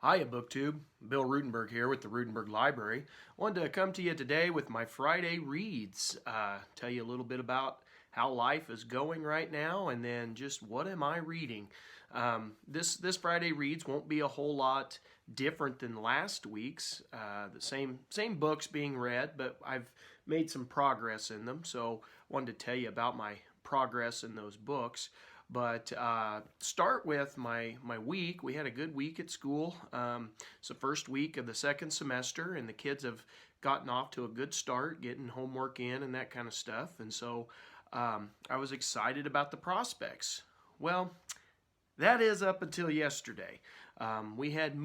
Hiya, BookTube. Bill Ruttenberg here with the Ruttenberg Library. Wanted to come to you today with my Friday reads. Tell you a little bit about how life is going right now, and then just what am I reading. This Friday reads won't be a whole lot different than last week's. The same books being read, but I've made some progress in them. So wanted to tell you about my progress in those books. But start with my week. We had a good week at school. It's the first week of the second semester, and the kids have gotten off to a good start, getting homework in and that kind of stuff. And so I was excited about the prospects. Well, that is up until yesterday. We had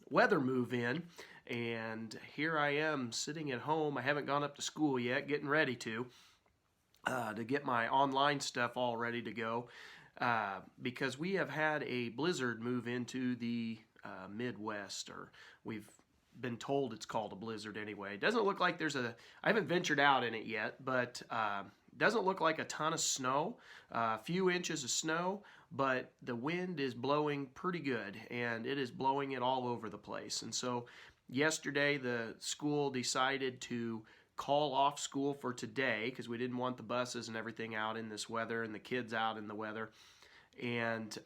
weather move in, and here I am sitting at home. I haven't gone up to school yet, getting ready to get my online stuff all ready to go because we have had a blizzard move into the Midwest, or we've been told it's called a blizzard anyway. It doesn't look like I haven't ventured out in it yet, but doesn't look like a ton of snow, a few inches of snow, but the wind is blowing pretty good, and it is blowing it all over the place. And so yesterday the school decided to call off school for today because we didn't want the buses and everything out in this weather and the kids out in the weather. And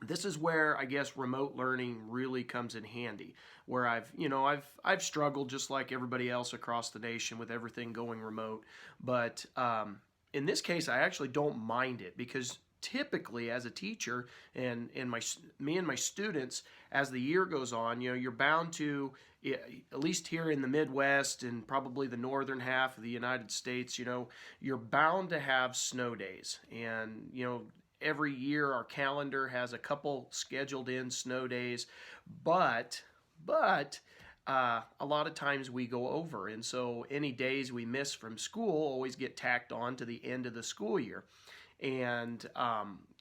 this is where I guess remote learning really comes in handy, where I've struggled just like everybody else across the nation with everything going remote. But in this case, I actually don't mind it because typically as a teacher and me and my students, as the year goes on, you're bound to, at least here in the Midwest and probably the northern half of the United States, you're bound to have snow days. And every year our calendar has a couple scheduled in snow days, but a lot of times we go over, and so any days we miss from school always get tacked on to the end of the school year. And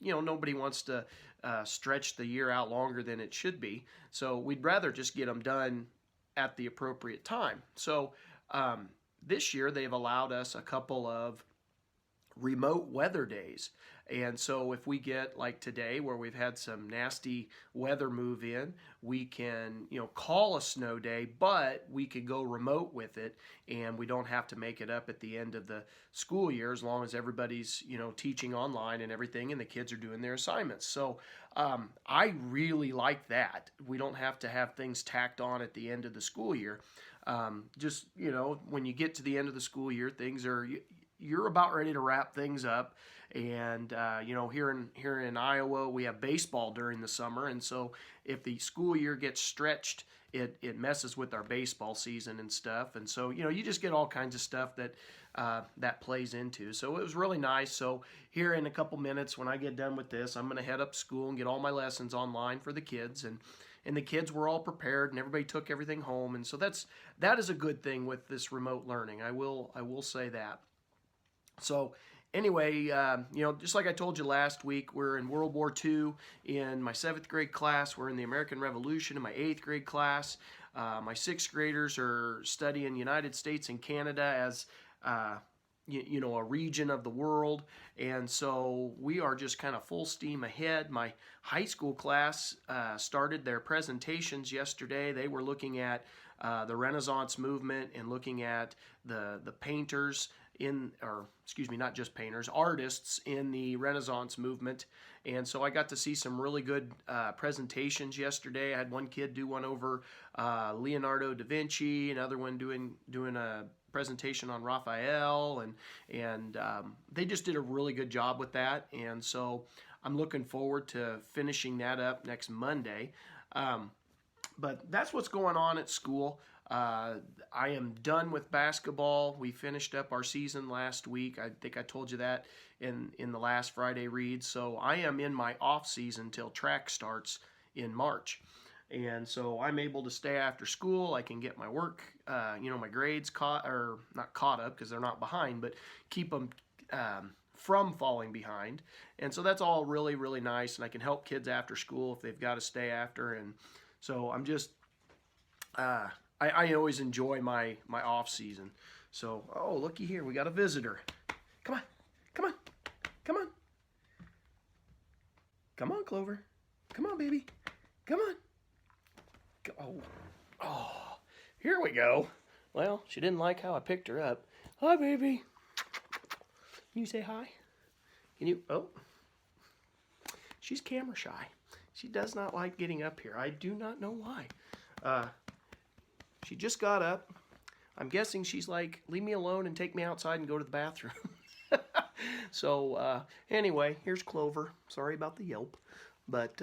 nobody wants to stretch the year out longer than it should be, so we'd rather just get them done at the appropriate time. So this year they've allowed us a couple of remote weather days. And so if we get like today where we've had some nasty weather move in, we can call a snow day, but we could go remote with it, and we don't have to make it up at the end of the school year as long as everybody's teaching online and everything and the kids are doing their assignments. So I really like that. We don't have to have things tacked on at the end of the school year. Just when you get to the end of the school year, you're about ready to wrap things up. And here in Iowa we have baseball during the summer, and so if the school year gets stretched, it messes with our baseball season and stuff. And so you just get all kinds of stuff that plays into. So it was really nice. So here in a couple minutes when I get done with this, I'm going to head up to school and get all my lessons online for the kids, and the kids were all prepared and everybody took everything home. And so that is a good thing with this remote learning. I will say that. So anyway, just like I told you last week, we're in World War II in my 7th grade class. We're in the American Revolution in my 8th grade class. My 6th graders are studying United States and Canada as a region of the world. And so we are just kind of full steam ahead. My high school class started their presentations yesterday. They were looking at the Renaissance movement and looking at the painters not just painters, artists in the Renaissance movement. And so I got to see some really good presentations yesterday. I had one kid do one over Leonardo da Vinci, another one doing a presentation on Raphael, and they just did a really good job with that. And so I'm looking forward to finishing that up next Monday. But that's what's going on at school. I am done with basketball. We finished up our season last week. I think I told you that in the last Friday read. So I am in my off season till track starts in March. And so I'm able to stay after school. I can get my work, my grades not caught up because they're not behind, but keep them from falling behind. And so that's all really, really nice. And I can help kids after school if they've got to stay after. And so I'm just, I always enjoy my off season. So, oh, looky here, we got a visitor. Come on, come on, come on. Come on, Clover. Come on, baby. Come on. Oh, oh, here we go. Well, she didn't like how I picked her up. Hi, baby. Can you say hi? Can you? Oh, she's camera shy. She does not like getting up here. I do not know why. She just got up. I'm guessing she's like, leave me alone and take me outside and go to the bathroom. So anyway, here's Clover. Sorry about the yelp, but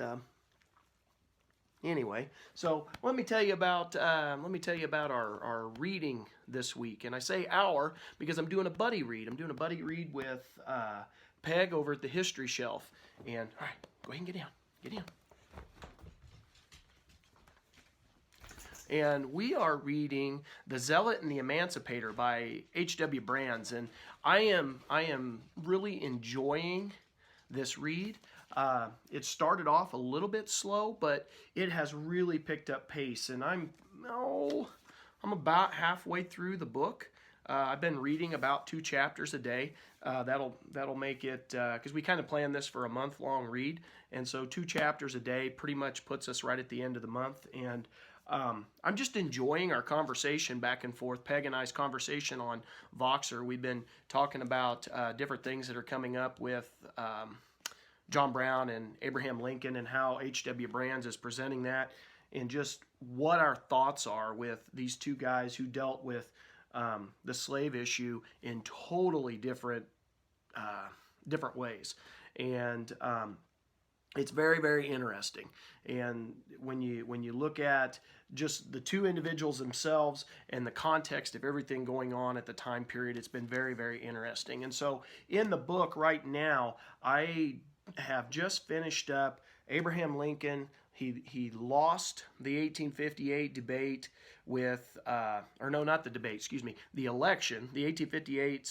anyway. So let me tell you about our reading this week, and I say our because I'm doing a buddy read. I'm doing a buddy read with Peg over at the History Shelf. And all right, go ahead and get down. Get down. And we are reading The Zealot and the Emancipator by H.W. Brands, and I am really enjoying this read. It started off a little bit slow, but it has really picked up pace, and I'm about halfway through the book. I've been reading about 2 chapters a day. That'll make it, because we kind of planned this for a month-long read, and so 2 chapters a day pretty much puts us right at the end of the month. And I'm just enjoying our conversation back and forth. Peg and I's conversation on Voxer. We've been talking about different things that are coming up with John Brown and Abraham Lincoln, and how H.W. Brands is presenting that, and just what our thoughts are with these 2 guys who dealt with the slave issue in totally different ways. And it's very, very interesting. And when you look at just the 2 individuals themselves and the context of everything going on at the time period, it's been very, very interesting. And so in the book right now, I have just finished up Abraham Lincoln. He lost the 1858 debate with, or no, not the debate, excuse me, the election, the 1858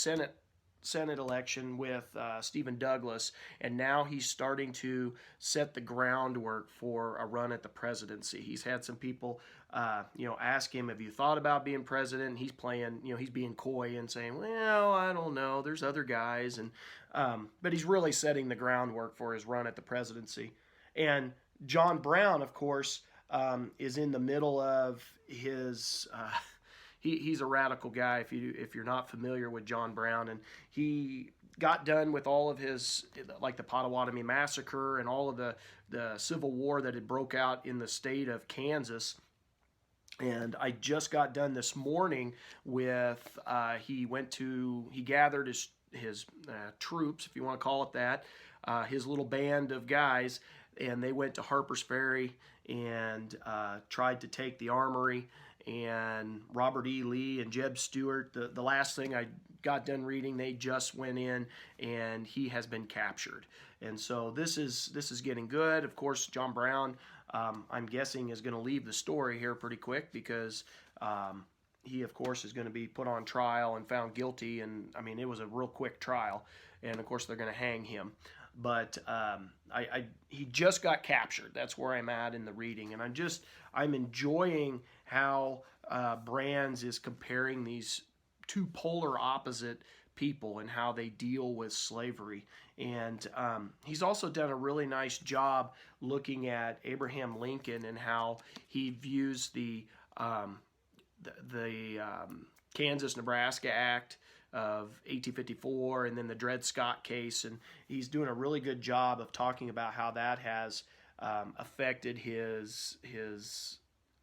Senate election with Stephen Douglas, and now he's starting to set the groundwork for a run at the presidency. He's had some people, ask him, "Have you thought about being president?" He's playing, he's being coy and saying, "Well, I don't know. There's other guys," and but he's really setting the groundwork for his run at the presidency. And John Brown, of course, is in the middle of his. He's a radical guy if you're not familiar with John Brown, and he got done with all of his, like the Potawatomi Massacre and all of the Civil War that had broke out in the state of Kansas. And I just got done this morning with he gathered his troops, if you want to call it that, his little band of guys, and they went to Harper's Ferry and tried to take the armory. And Robert E. Lee and Jeb Stuart, the last thing I got done reading, they just went in, and he has been captured. And so this is getting good. Of course, John Brown, I'm guessing, is going to leave the story here pretty quick, because he, of course, is going to be put on trial and found guilty. And I mean, it was a real quick trial, and of course they're going to hang him. But he just got captured. That's where I'm at in the reading, and I'm enjoying how Brands is comparing these 2 polar opposite people and how they deal with slavery. And he's also done a really nice job looking at Abraham Lincoln and how he views the Kansas-Nebraska Act of 1854, and then the Dred Scott case, and he's doing a really good job of talking about how that has affected his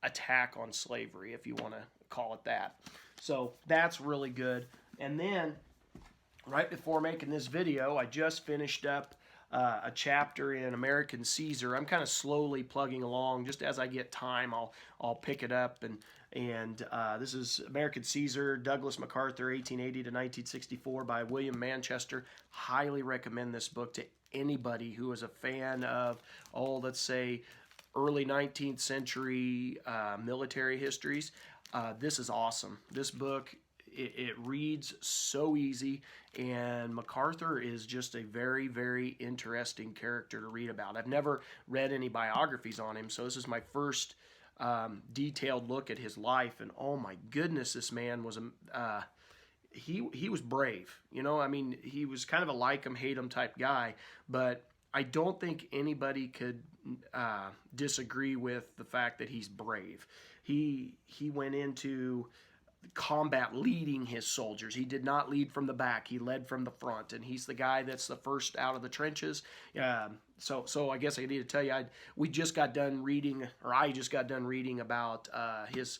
attack on slavery, if you want to call it that. So that's really good. And then right before making this video, I just finished up a chapter in American Caesar. I'm kind of slowly plugging along. Just as I get time, I'll pick it up. And this is American Caesar, Douglas MacArthur, 1880 to 1964 by William Manchester. Highly recommend this book to anybody who is a fan of, let's say, early 19th century military histories. This is awesome. This book, it reads so easy, and MacArthur is just a very, very interesting character to read about. I've never read any biographies on him, so this is my first detailed look at his life, and oh my goodness, this man was he was brave. I mean, he was kind of a like him, hate him type guy, but I don't think anybody could disagree with the fact that he's brave. He went into combat leading his soldiers. He did not lead from the back. He led from the front, and he's the guy that's the first out of the trenches. So I guess I need to tell you, we just got done reading, or I just got done reading about his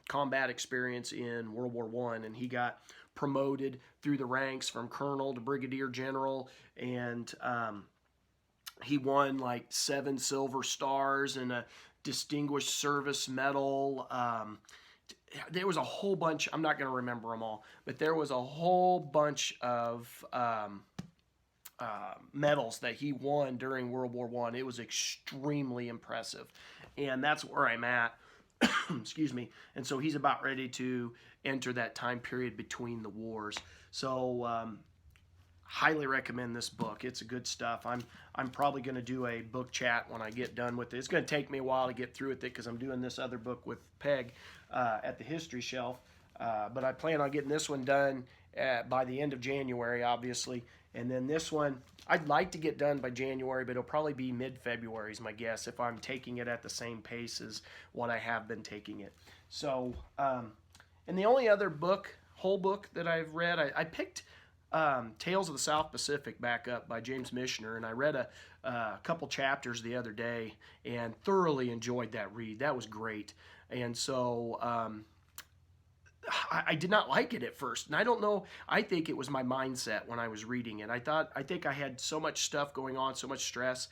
combat experience in World War One, and he got promoted through the ranks from colonel to brigadier general, and he won like 7 silver stars and a distinguished service medal. There was a whole bunch, I'm not going to remember them all, but there was a whole bunch of medals that he won during World War One. It was extremely impressive, and that's where I'm at. Excuse me. And so he's about ready to enter that time period between the wars. So highly recommend this book. It's a good stuff. I'm probably going to do a book chat when I get done with it. It's going to take me a while to get through with it because I'm doing this other book with Peg at the history shelf. But I plan on getting this one done by the end of January, obviously. And then this one, I'd like to get done by January, but it'll probably be mid-February is my guess if I'm taking it at the same pace as what I have been taking it. So, and the only other book, whole book that I've read, I picked Tales of the South Pacific back up by James Michener, and I read a couple chapters the other day and thoroughly enjoyed that read. That was great. And so I did not like it at first, and I don't know. I think it was my mindset when I was reading it. I think I had so much stuff going on, so much stress,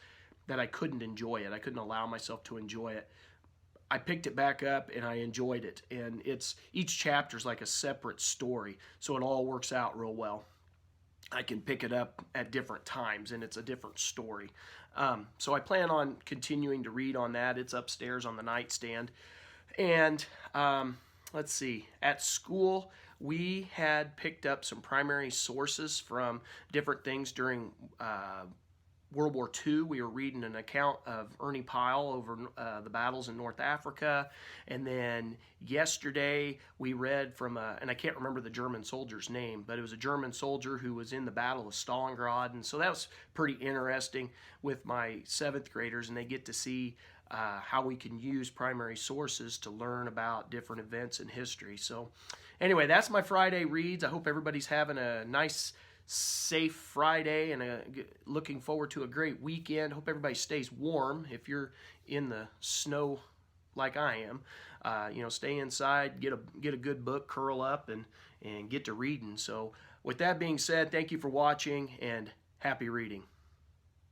that I couldn't enjoy it. I couldn't allow myself to enjoy it. I picked it back up and I enjoyed it, and each chapter is like a separate story, so it all works out real well. I can pick it up at different times, and it's a different story. So I plan on continuing to read on that. It's upstairs on the nightstand. And let's see, at school, we had picked up some primary sources from different things during World War II. We were reading an account of Ernie Pyle over the battles in North Africa. And then yesterday we read from, and I can't remember the German soldier's name, but it was a German soldier who was in the Battle of Stalingrad. And so that was pretty interesting with my 7th graders, and they get to see how we can use primary sources to learn about different events in history. So anyway, that's my Friday reads. I hope everybody's having a nice, safe Friday and looking forward to a great weekend. Hope everybody stays warm. If you're in the snow like I am, stay inside, get a good book, curl up, and get to reading. So with that being said, thank you for watching, and happy reading.